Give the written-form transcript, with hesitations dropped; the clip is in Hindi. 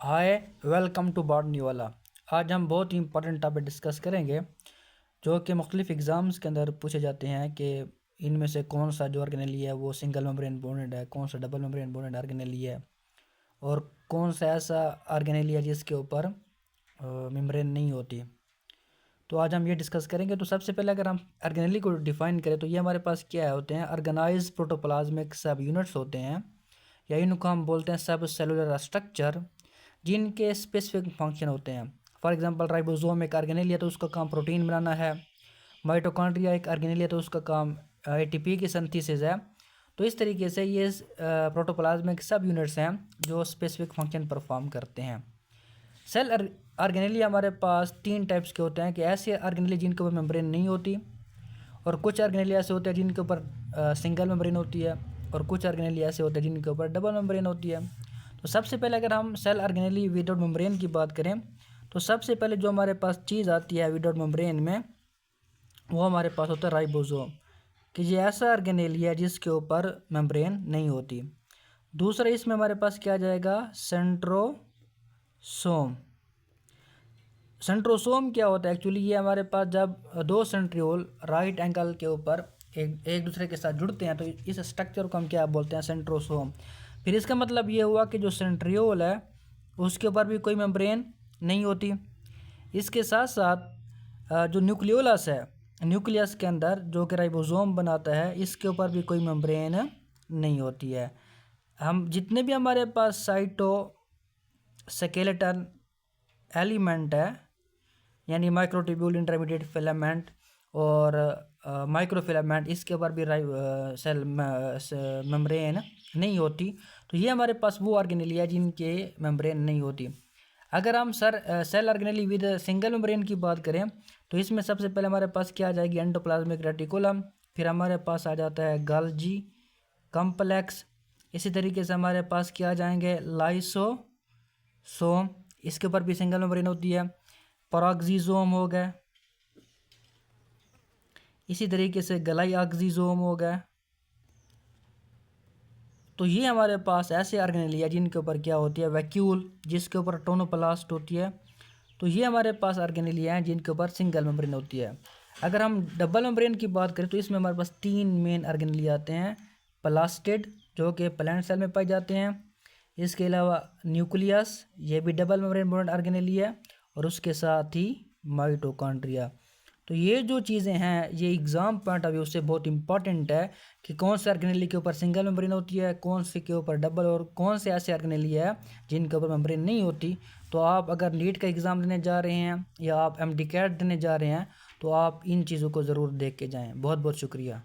हाय, वेलकम टू बॉटनी वाला। आज हम बहुत ही इंपॉर्टेंट टॉपिक डिस्कस करेंगे जो कि मुख्तलिफ एग्ज़ाम्स के अंदर पूछे जाते हैं कि इनमें से कौन सा जो ऑर्गेनेली है वो सिंगल मेम्ब्रेन बॉन्डेड है, कौन सा डबल मेम्ब्रेन बॉन्डेड ऑर्गेनेली है और कौन सा ऐसा ऑर्गेनेली है जिसके ऊपर मेम्ब्रेन नहीं होती। तो आज हम ये डिस्कस करेंगे। तो सबसे पहले अगर हम ऑर्गेनेली को डिफ़ाइन करें तो ये हमारे पास क्या होते हैं, ऑर्गेनाइज प्रोटोप्लाज्मिक सब यूनिट्स होते हैं या इनको हम बोलते हैं सब सेलुलर स्ट्रक्चर जिनके स्पेसिफिक फंक्शन होते हैं। फॉर एग्जांपल राइबोसोम एक ऑर्गेनेल है तो उसका काम प्रोटीन बनाना है। माइटोकॉन्ड्रिया एक ऑर्गेनेल है तो उसका काम एटीपी की सिंथेसिस है। तो इस तरीके से ये प्रोटोप्लाज्मिक सब यूनिट्स हैं जो स्पेसिफिक फंक्शन परफॉर्म करते हैं। सेल ऑर्गेनेली हमारे पास तीन टाइप्स के होते हैं कि ऐसे ऑर्गेनेली जिनके ऊपर मेम्ब्रेन नहीं होती, और कुछ ऑर्गेनेली ऐसे होते हैं जिनके ऊपर सिंगल मेम्ब्रेन होती है, और कुछ ऑर्गेनेली ऐसे होते हैं जिनके ऊपर डबल मेम्ब्रेन होती है। तो सबसे पहले अगर हम सेल ऑर्गेनेली विदाउट मेम्ब्रेन की बात करें तो सबसे पहले जो हमारे पास चीज़ आती है विदाउट मेम्ब्रेन में वो हमारे पास होता है राइबोसोम, कि ये ऐसा ऑर्गेनेली है जिसके ऊपर मेम्ब्रेन नहीं होती। दूसरा इसमें हमारे पास क्या आ जाएगा, सेंट्रोसोम। सेंट्रोसोम क्या होता है एक्चुअली, ये हमारे पास जब दो सेंट्रियोल राइट एंगल के ऊपर एक दूसरे के साथ जुड़ते हैं तो इस स्ट्रक्चर को हम क्या बोलते हैं, सेंट्रोसोम। फिर इसका मतलब ये हुआ कि जो सेंट्रियोल है उसके ऊपर भी कोई मेम्ब्रेन नहीं होती। इसके साथ साथ जो न्यूक्लियोलस है, न्यूक्लियस के अंदर जो कि राइबोसोम बनाता है, इसके ऊपर भी कोई मेम्ब्रेन नहीं होती है। हम जितने भी हमारे पास साइटो स्केलेटन एलिमेंट है यानी माइक्रोट्यूब्यूल, इंटरमीडिएट फिलामेंट और माइक्रोफिलामेंट, इसके ऊपर भी सेल मेम्ब्रेन नहीं होती। तो ये हमारे पास वो ऑर्गेनेली है जिनके मेम्ब्रेन नहीं होती। अगर हम cell organelle with single membrane की बात करें तो इसमें सबसे पहले हमारे पास क्या आ जाएगी, एंडोप्लाज्मिक रेटिकुलम। फिर हमारे पास आ जाता है गोल्गी कॉम्प्लेक्स। इसी तरीके से हमारे पास क्या आ जाएंगे, लाइसोसोम, इसके ऊपर भी सिंगल मेम्ब्रेन होती है। पेरोक्सिसोम हो गए, इसी तरीके से ग्लाइऑक्सिसोम हो गए। तो ये हमारे पास ऐसे ऑर्गेनेली है जिनके ऊपर क्या होती है, वैक्यूल, जिसके ऊपर टोनोप्लास्ट होती है। तो ये हमारे पास ऑर्गेनेली हैं जिनके ऊपर सिंगल मेम्ब्रेन होती है। अगर हम डबल मेम्ब्रेन की बात करें तो इसमें हमारे पास तीन मेन ऑर्गेनेली आते हैं। प्लास्टिड जो कि प्लांट सेल में पाए जाते हैं, इसके अलावा न्यूक्लियस, ये भी डबल मेम्ब्रेन बॉन्ड ऑर्गेनेली है, और उसके साथ ही माइटोकॉन्ड्रिया। तो ये जो चीज़ें हैं ये एग्ज़ाम पॉइंट ऑफ व्यू से बहुत इंपॉर्टेंट है कि कौन से ऑर्गेनेली के ऊपर सिंगल मेम्ब्रेन होती है, कौन से के ऊपर डबल, और कौन से ऐसे ऑर्गेनेली है जिनके ऊपर मेम्ब्रेन नहीं होती। तो आप अगर नीट का एग्ज़ाम देने जा रहे हैं या आप एमडी कैट देने जा रहे हैं तो आप इन चीज़ों को ज़रूर देख के जाएँ। बहुत बहुत शुक्रिया।